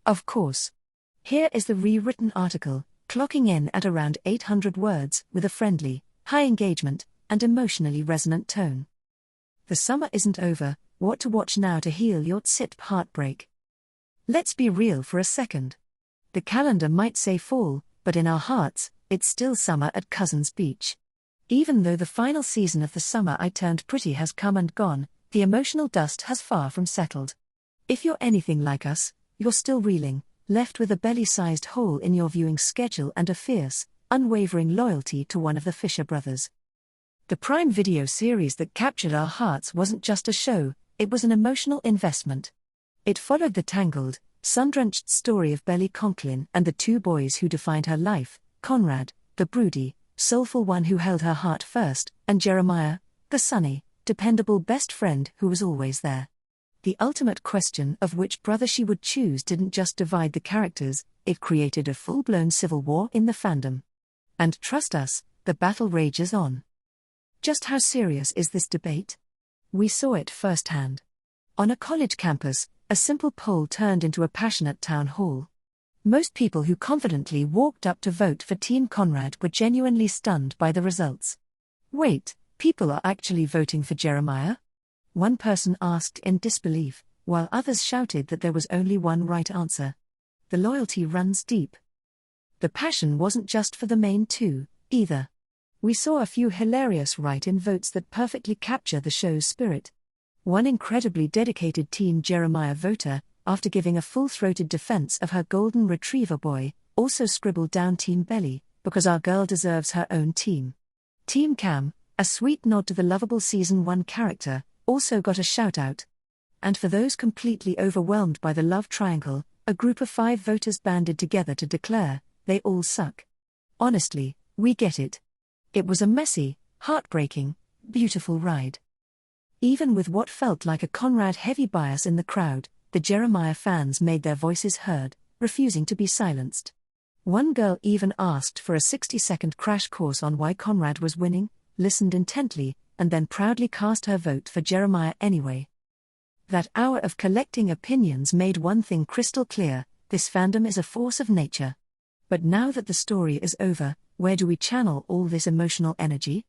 Of course. Here is the rewritten article, clocking in at around 800 words, with a friendly, high engagement, and emotionally resonant tone. The summer isn't over, what to watch now to heal your TSITP heartbreak? Let's be real for a second. The calendar might say fall, but in our hearts, it's still summer at Cousins Beach. Even though the final season of The Summer I Turned Pretty has come and gone, the emotional dust has far from settled. If you're anything like us, you're still reeling, left with a belly-sized hole in your viewing schedule and a fierce, unwavering loyalty to one of the Fisher brothers. The Prime Video series that captured our hearts wasn't just a show, it was an emotional investment. It followed the tangled, sun-drenched story of Belly Conklin and the two boys who defined her life, Conrad, the broody, soulful one who held her heart first, and Jeremiah, the sunny, dependable best friend who was always there. The ultimate question of which brother she would choose didn't just divide the characters, it created a full-blown civil war in the fandom. And trust us, the battle rages on. Just how serious is this debate? We saw it firsthand. On a college campus, a simple poll turned into a passionate town hall. Most people who confidently walked up to vote for Team Conrad were genuinely stunned by the results. Wait, people are actually voting for Jeremiah? One person asked in disbelief, while others shouted that there was only one right answer. The loyalty runs deep. The passion wasn't just for the main two, either. We saw a few hilarious write-in votes that perfectly capture the show's spirit. One incredibly dedicated Team Jeremiah voter, after giving a full-throated defense of her golden retriever boy, also scribbled down Team Belly, because our girl deserves her own team. Team Cam, a sweet nod to the lovable Season 1 character, also got a shout-out. And for those completely overwhelmed by the love triangle, a group of 5 voters banded together to declare, they all suck. Honestly, we get it. It was a messy, heartbreaking, beautiful ride. Even with what felt like a Conrad-heavy bias in the crowd, the Jeremiah fans made their voices heard, refusing to be silenced. One girl even asked for a 60-second crash course on why Conrad was winning, listened intently, and then proudly cast her vote for Jeremiah anyway. That hour of collecting opinions made one thing crystal clear: this fandom is a force of nature. But now that the story is over, where do we channel all this emotional energy?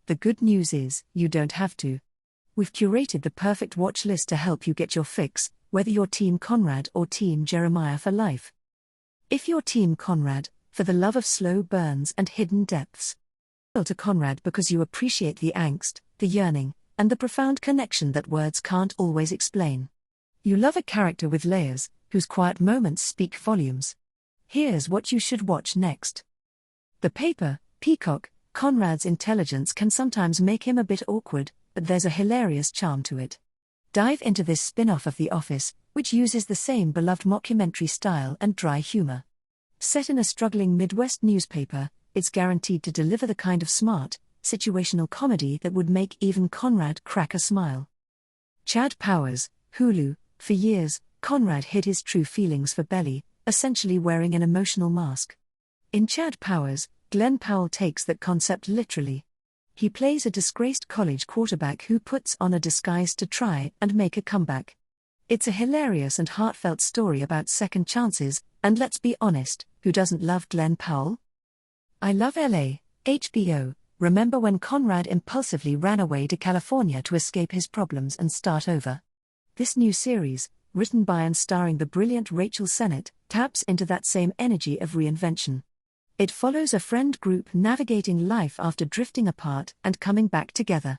The good news is, you don't have to. We've curated the perfect watch list to help you get your fix, whether you're Team Conrad or Team Jeremiah for life. If you're Team Conrad, for the love of slow burns and hidden depths. To Conrad because you appreciate the angst, the yearning, and the profound connection that words can't always explain. You love a character with layers, whose quiet moments speak volumes. Here's what you should watch next. The paper, Peacock. Conrad's intelligence can sometimes make him a bit awkward, but there's a hilarious charm to it. Dive into this spin-off of The Office, which uses the same beloved mockumentary style and dry humor. Set in a struggling Midwest newspaper, it's guaranteed to deliver the kind of smart, situational comedy that would make even Conrad crack a smile. Chad Powers, Hulu. For years, Conrad hid his true feelings for Belly, essentially wearing an emotional mask. In Chad Powers, Glenn Powell takes that concept literally. He plays a disgraced college quarterback who puts on a disguise to try and make a comeback. It's a hilarious and heartfelt story about second chances, and let's be honest, who doesn't love Glenn Powell? I Love LA, HBO. Remember when Conrad impulsively ran away to California to escape his problems and start over? This new series, written by and starring the brilliant Rachel Sennett, taps into that same energy of reinvention. It follows a friend group navigating life after drifting apart and coming back together.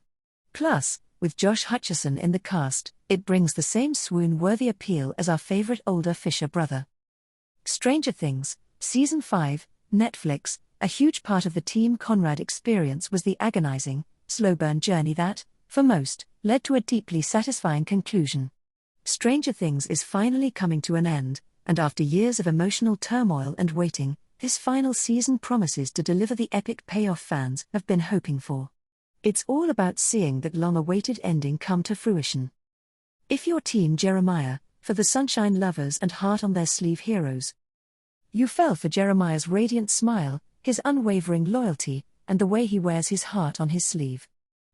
Plus, with Josh Hutcherson in the cast, it brings the same swoon-worthy appeal as our favorite older Fisher brother. Stranger Things, Season 5, Netflix. A huge part of the Team Conrad experience was the agonizing, slow-burn journey that, for most, led to a deeply satisfying conclusion. Stranger Things is finally coming to an end, and after years of emotional turmoil and waiting, this final season promises to deliver the epic payoff fans have been hoping for. It's all about seeing that long-awaited ending come to fruition. If you're Team Jeremiah, for the sunshine lovers and heart-on-their-sleeve heroes. You fell for Jeremiah's radiant smile, his unwavering loyalty, and the way he wears his heart on his sleeve.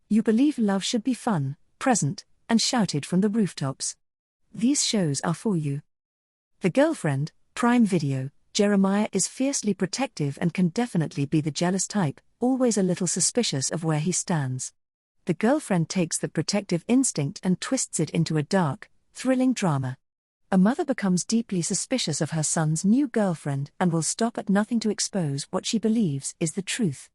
You believe love should be fun, present, and shouted from the rooftops. These shows are for you. The girlfriend, Prime Video, Jeremiah is fiercely protective and can definitely be the jealous type, always a little suspicious of where he stands. The girlfriend takes the protective instinct and twists it into a dark, thrilling drama. A mother becomes deeply suspicious of her son's new girlfriend and will stop at nothing to expose what she believes is the truth.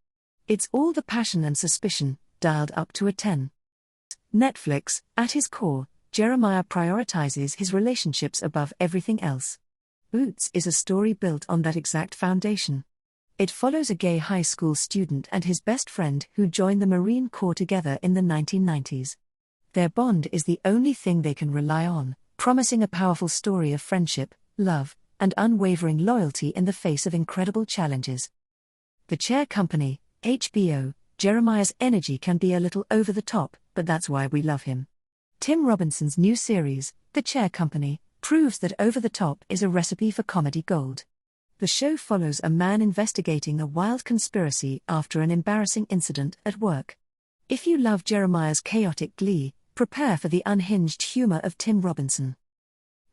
It's all the passion and suspicion, dialed up to a 10. Netflix, at his core, Jeremiah prioritizes his relationships above everything else. Boots is a story built on that exact foundation. It follows a gay high school student and his best friend who join the Marine Corps together in the 1990s. Their bond is the only thing they can rely on, promising a powerful story of friendship, love, and unwavering loyalty in the face of incredible challenges. The Chair Company, HBO, Jeremiah's energy can be a little over the top, but that's why we love him. Tim Robinson's new series, The Chair Company, proves that over the top is a recipe for comedy gold. The show follows a man investigating a wild conspiracy after an embarrassing incident at work. If you love Jeremiah's chaotic glee, prepare for the unhinged humor of Tim Robinson.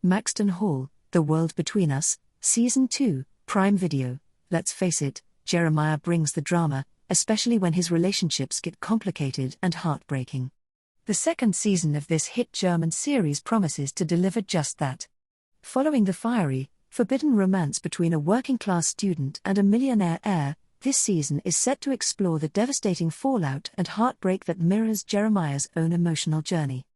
Maxton Hall, The World Between Us, Season 2, Prime Video. Let's face it, Jeremiah brings the drama, especially when his relationships get complicated and heartbreaking. The second season of this hit German series promises to deliver just that. Following the fiery, forbidden romance between a working-class student and a millionaire heir, this season is set to explore the devastating fallout and heartbreak that mirrors Jeremiah's own emotional journey.